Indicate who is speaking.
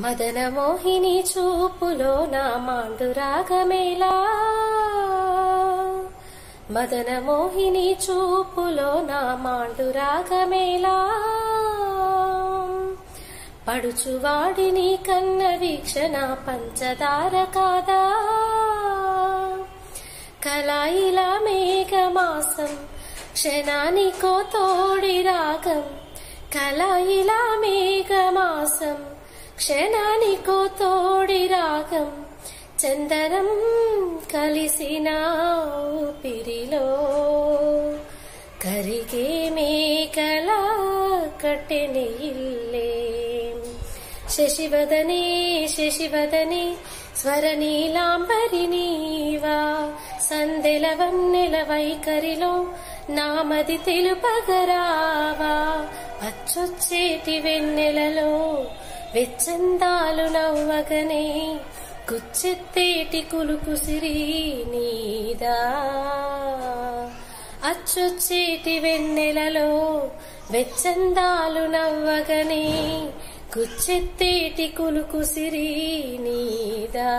Speaker 1: మదన మోహిని చూపులో నా మాండు రాగమేలా, మదన మోహిని చూపులో నా మాండు రాగమేలా, పడుచువాడిని కన్న వీక్షణ పంచదార కాదా, కలాయిలా మేఘమాసం క్షణానికో తోడి రాగం, కలాయిలా మేఘమాసం క్షణానికో తోడి రాగం, చందనం కలిసిన ఊపిరిలో కరిగే మేఘల కట్టెని ఇల్లే. శశివదనే శశివదనే స్వరనీలాంబరి నీవా, సందెల వన్నెల వైఖరిలో నామది తెలుపగరావా, పచ్చొచ్చేటి వెన్నెలలో వెచ్చందాలు నవ్వగనే కుచ్చెత్తేటి కులుకు సిరి నీదా, అచ్చొచ్చేటి వెన్నెలలో వెచ్చందాలు నవ్వగనే కుచ్చెత్తేటి కులుకు సిరి నీదా.